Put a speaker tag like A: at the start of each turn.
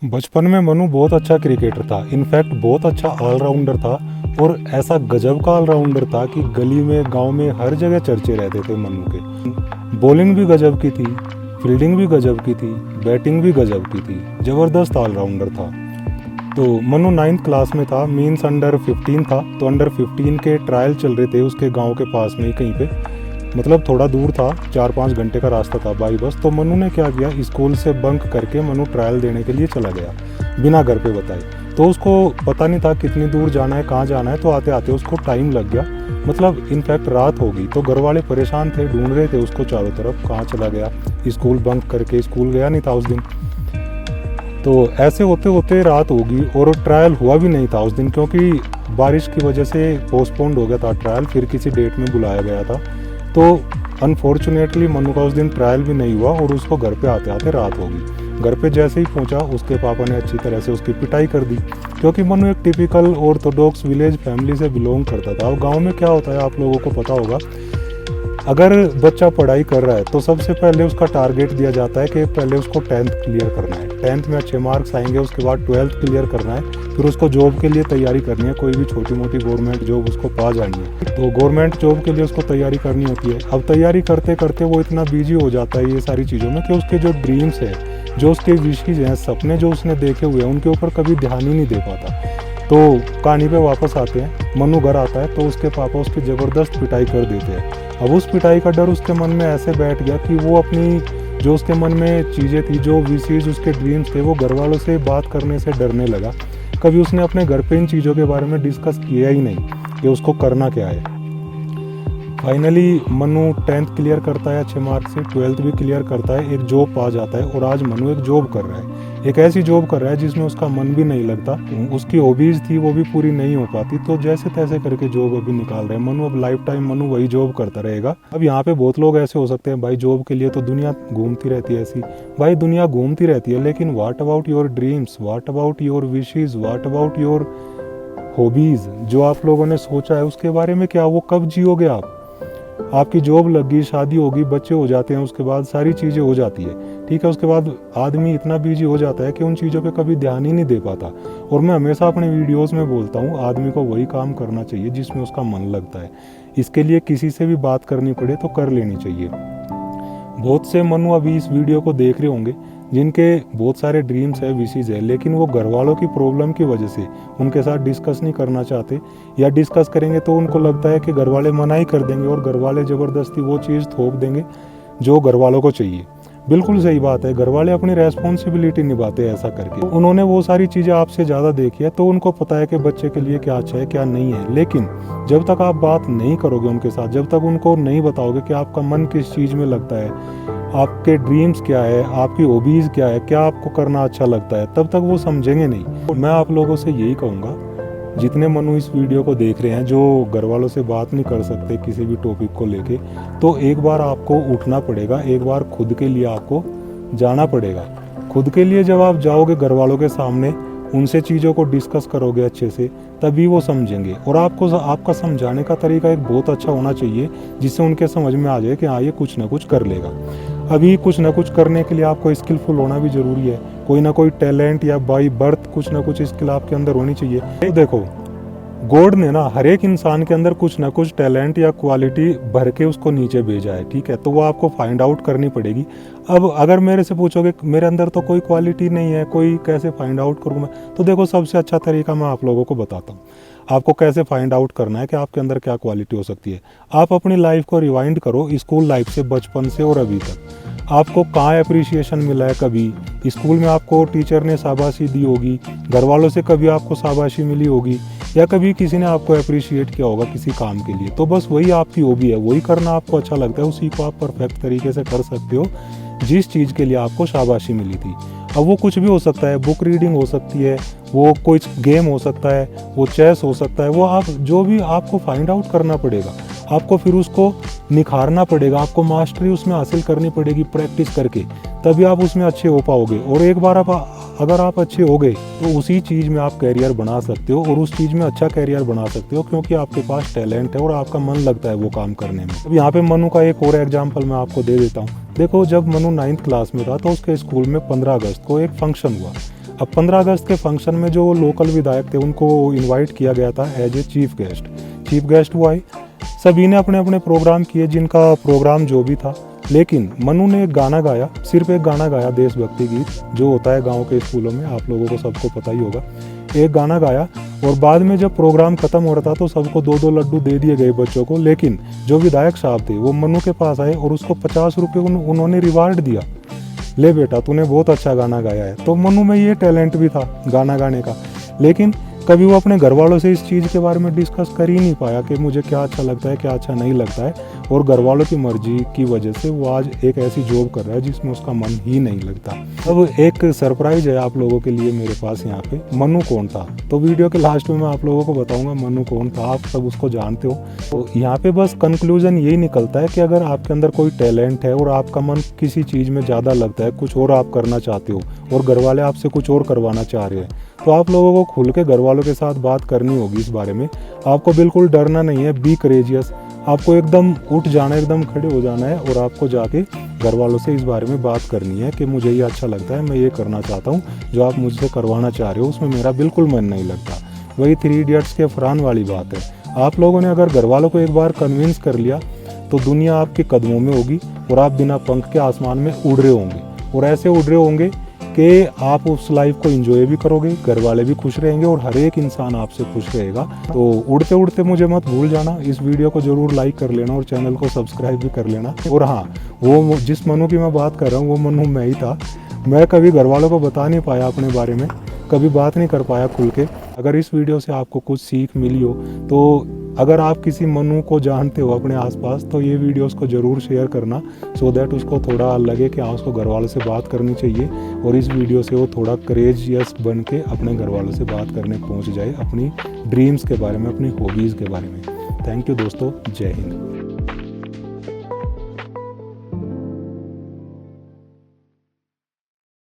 A: बचपन में मनु बहुत अच्छा क्रिकेटर था। इनफैक्ट बहुत अच्छा ऑलराउंडर था और ऐसा गजब का ऑलराउंडर था कि गली में, गांव में हर जगह चर्चे रहते थे मनु के। बॉलिंग भी गजब की थी, फील्डिंग भी गजब की थी, बैटिंग भी गजब की थी। ज़बरदस्त ऑलराउंडर था। तो मनु 9th क्लास में था, मीन्स अंडर 15 था। तो अंडर 15 के ट्रायल चल रहे थे उसके गांव के पास में ही कहीं पे, मतलब थोड़ा दूर था, 4-5 घंटे का रास्ता था बाई बस। तो मनु ने क्या किया, स्कूल से बंक करके मनु ट्रायल देने के लिए चला गया बिना घर पे बताए। तो उसको पता नहीं था कितनी दूर जाना है, कहाँ जाना है। तो आते आते उसको टाइम लग गया, मतलब इनफैक्ट रात हो गई। तो घर वाले परेशान थे, ढूंढ रहे थे उसको चारों तरफ, कहाँ चला गया। स्कूल बंक करके स्कूल गया नहीं था उस दिन। तो ऐसे होते होते रात होगी और ट्रायल हुआ भी नहीं था उस दिन, क्योंकि बारिश की वजह से पोस्टपोन्ड हो गया था ट्रायल, फिर किसी डेट में बुलाया गया था। तो अनफॉर्चुनेटली मनु का उस दिन ट्रायल भी नहीं हुआ और उसको घर पे आते आते रात हो गई। घर पे जैसे ही पहुंचा, उसके पापा ने अच्छी तरह से उसकी पिटाई कर दी, क्योंकि मनु एक टिपिकल ऑर्थोडॉक्स विलेज फैमिली से बिलोंग करता था। अब गाँव में क्या होता है आप लोगों को पता होगा, अगर बच्चा पढ़ाई कर रहा है तो सबसे पहले उसका टारगेट दिया जाता है कि पहले उसको 10th क्लियर करना है। 10th में अच्छे मार्क्स आएंगे, उसके बाद 12th क्लियर करना है, फिर उसको जॉब के लिए तैयारी करनी है। कोई भी छोटी मोटी गवर्नमेंट जॉब उसको पा जानी है, तो गवर्नमेंट जॉब के लिए उसको तैयारी करनी होती है। अब तैयारी करते करते वो इतना बिजी हो जाता है ये सारी चीज़ों में कि उसके जो ड्रीम्स है, जो उसके विशेज हैं, सपने जो उसने देखे हुए हैं, उनके ऊपर कभी ध्यान ही नहीं दे पाता। तो कहानी पे वापस आते हैं, मनु घर आता है तो उसके पापा उसकी ज़बरदस्त पिटाई कर देते हैं। अब उस पिटाई का डर उसके मन में ऐसे बैठ गया कि वो अपनी जो उसके मन में चीज़ें थी, जो विशेष उसके ड्रीम्स थे, वो घर वालों से बात करने से डरने लगा। कभी उसने अपने घर पे इन चीज़ों के बारे में डिस्कस किया ही नहीं कि उसको करना क्या है। फाइनली मनु 10th क्लियर करता है अच्छे मार्क्स से, 12th भी क्लियर करता है, एक जॉब पा जाता है और आज मनु एक जॉब कर रहा है। एक ऐसी जॉब कर रहा है जिसमें उसका मन भी नहीं लगता, उसकी हॉबीज़ थी वो भी पूरी नहीं हो पाती। तो जैसे तैसे करके जॉब अभी निकाल रहे हैं मनु। अब लाइफ टाइम मनु वही जॉब करता रहेगा। अब यहाँ पे बहुत लोग ऐसे हो सकते हैं, भाई जॉब के लिए तो दुनिया घूमती रहती है ऐसी। भाई दुनिया घूमती रहती है, लेकिन what about your dreams, what about your wishes, what about your hobbies. जो आप लोगों ने सोचा है उसके बारे में क्या, वो कब जियोगे आप? आपकी जॉब लग गई, शादी होगी, बच्चे हो जाते हैं, उसके बाद सारी चीज़ें हो जाती है, ठीक है। उसके बाद आदमी इतना बिजी हो जाता है कि उन चीज़ों पे कभी ध्यान ही नहीं दे पाता। और मैं हमेशा अपने वीडियोस में बोलता हूँ, आदमी को वही काम करना चाहिए जिसमें उसका मन लगता है। इसके लिए किसी से भी बात करनी पड़े तो कर लेनी चाहिए। बहुत से मनु अभी इस वीडियो को देख रहे होंगे जिनके बहुत सारे ड्रीम्स है, विशेज़ है, लेकिन वो घर वालों की प्रॉब्लम की वजह से उनके साथ डिस्कस नहीं करना चाहते, या डिस्कस करेंगे तो उनको लगता है कि घर वाले मना ही कर देंगे और घर वाले ज़बरदस्ती वो चीज़ थोप देंगे जो घर वालों को चाहिए। बिल्कुल सही बात है, घर वाले अपनी रेस्पॉन्सिबिलिटी निभाते हैं ऐसा करके। उन्होंने वो सारी चीज़ें आपसे ज़्यादा देखी है, तो उनको पता है कि बच्चे के लिए क्या अच्छा है क्या नहीं है। लेकिन जब तक आप बात नहीं करोगे उनके साथ, जब तक उनको नहीं बताओगे कि आपका मन किस चीज़ में लगता है, आपके ड्रीम्स क्या है, आपकी हॉबीज़ क्या है, क्या आपको करना अच्छा लगता है, तब तक वो समझेंगे नहीं। तो मैं आप लोगों से यही कहूँगा, जितने मनु इस वीडियो को देख रहे हैं जो घर वालों से बात नहीं कर सकते किसी भी टॉपिक को लेके, तो एक बार आपको उठना पड़ेगा, एक बार खुद के लिए आपको जाना पड़ेगा। खुद के लिए जब आप जाओगे घर वालों के सामने, उनसे चीज़ों को डिस्कस करोगे अच्छे से, तभी वो समझेंगे। और आपको आपका समझाने का तरीका एक बहुत अच्छा होना चाहिए, जिससे उनके समझ में आ जाए कि हाँ ये कुछ ना कुछ कर लेगा। अभी कुछ ना कुछ करने के लिए आपको स्किलफुल होना भी ज़रूरी है। कोई ना कोई टैलेंट या बाई बर्थ कुछ ना कुछ स्किल आपके अंदर होनी चाहिए। तो देखो, गॉड ने ना हर एक इंसान के अंदर कुछ ना कुछ टैलेंट या क्वालिटी भर के उसको नीचे भेजा है, ठीक है। तो वो आपको फाइंड आउट करनी पड़ेगी। अब अगर मेरे से पूछोगे मेरे अंदर तो कोई क्वालिटी नहीं है, कोई कैसे फाइंड आउट करूँ मैं, तो देखो सबसे अच्छा तरीका मैं आप लोगों को बताता हूँ। आपको कैसे फाइंड आउट करना है कि आपके अंदर क्या क्वालिटी हो सकती है। आप अपनी लाइफ को रिवाइंड करो, स्कूल लाइफ से, बचपन से और अभी तक आपको कहाँ अप्रिसिएशन मिला है। कभी स्कूल में आपको टीचर ने शाबाशी दी होगी, घर वालों से कभी आपको शाबाशी मिली होगी, या कभी किसी ने आपको अप्रिशिएट किया होगा किसी काम के लिए। तो बस वही आपकी हॉबी है, वही करना आपको अच्छा लगता है, उसी को आप परफेक्ट तरीके से कर सकते हो जिस चीज़ के लिए आपको शाबाशी मिली थी। अब वो कुछ भी हो सकता है, बुक रीडिंग हो सकती है, वो कोई गेम हो सकता है, वो चेस हो सकता है, वो आप जो भी आपको फाइंड आउट करना पड़ेगा, आपको फिर उसको निखारना पड़ेगा, आपको मास्टरी उसमें हासिल करनी पड़ेगी प्रैक्टिस करके, तभी आप उसमें अच्छे हो पाओगे। और एक बार अगर आप अच्छे हो गए तो उसी चीज़ में आप कैरियर बना सकते हो, और उस चीज़ में अच्छा कैरियर बना सकते हो, क्योंकि आपके पास टैलेंट है और आपका मन लगता है वो काम करने में। अब यहाँ पे मनु का एक और एग्जाम्पल मैं आपको दे देता हूँ। देखो, जब मनु 9th क्लास में था तो उसके स्कूल में 15 अगस्त को एक फंक्शन हुआ। अब 15 अगस्त के फंक्शन में जो लोकल विधायक थे उनको इनवाइट किया गया था एज ए चीफ गेस्ट वो आए, सभी ने अपने अपने प्रोग्राम किए, जिनका प्रोग्राम जो भी था। लेकिन मनु ने एक गाना गाया, सिर्फ एक गाना गाया, देशभक्ति गीत जो होता है गांव के स्कूलों में, आप लोगों को सबको पता ही होगा। एक गाना गाया और बाद में जब प्रोग्राम खत्म हो रहा था तो सबको 2-2 लड्डू दे दिए गए बच्चों को। लेकिन जो विधायक साहब थे वो मनु के पास आए और उसको 50 रुपये उन्होंने रिवार्ड दिया, ले बेटा तूने बहुत अच्छा गाना गाया है। तो मनु में ये टैलेंट भी था गाना गाने का, लेकिन कभी वो अपने घर वालों से इस चीज़ के बारे में डिस्कस कर ही नहीं पाया कि मुझे क्या अच्छा लगता है, क्या अच्छा नहीं लगता है। और घर वालों की मर्जी की वजह से वो आज एक ऐसी जॉब कर रहा है जिसमें उसका मन ही नहीं लगता। अब एक सरप्राइज है आप लोगों के लिए मेरे पास यहाँ पे, मनु कौन था। तो वीडियो के लास्ट में मैं आप लोगों को बताऊंगा मनु कौन था, आप सब उसको जानते हो। तो यहाँ पे बस कंक्लूजन यही निकलता है कि अगर आपके अंदर कोई टैलेंट है और आपका मन किसी चीज़ में ज़्यादा लगता है, कुछ और आप करना चाहते हो और घर वाले आपसे कुछ और करवाना चाह रहे हैं, तो आप लोगों को खुल के घर वालों के साथ बात करनी होगी इस बारे में। आपको बिल्कुल डरना नहीं है, बी करेजियस, आपको एकदम उठ जाना है, एकदम खड़े हो जाना है और आपको जाके घर वालों से इस बारे में बात करनी है कि मुझे ये अच्छा लगता है, मैं ये करना चाहता हूँ, जो आप मुझसे करवाना चाह रहे हो उसमें मेरा बिल्कुल मन नहीं लगता। वही 3 इडियट्स के फरहान वाली बात है। आप लोगों ने अगर घर वालों को एक बार कन्विंस कर लिया तो दुनिया आपके कदमों में होगी और आप बिना पंख के आसमान में उड़ रहे होंगे, और ऐसे उड़ रहे होंगे कि आप उस लाइफ को एंजॉय भी करोगे, घर वाले भी खुश रहेंगे और हर एक इंसान आपसे खुश रहेगा। तो उड़ते उड़ते मुझे मत भूल जाना, इस वीडियो को जरूर लाइक कर लेना और चैनल को सब्सक्राइब भी कर लेना। और हाँ, वो जिस मनु की मैं बात कर रहा हूँ वो मनु मैं ही था। मैं कभी घर वालों को बता नहीं पाया अपने बारे में, कभी बात नहीं कर पाया खुल के। अगर इस वीडियो से आपको कुछ सीख मिली हो, तो अगर आप किसी मनु को जानते हो अपने आसपास तो ये वीडियोस को ज़रूर शेयर करना, सो दैट उसको थोड़ा लगे कि हाँ उसको घर वालों से बात करनी चाहिए और इस वीडियो से वो थोड़ा करेजियस बन के अपने घर वालों से बात करने पहुंच जाए अपनी ड्रीम्स के बारे में, अपनी हॉबीज़ के बारे में। थैंक यू दोस्तों, जय हिंद।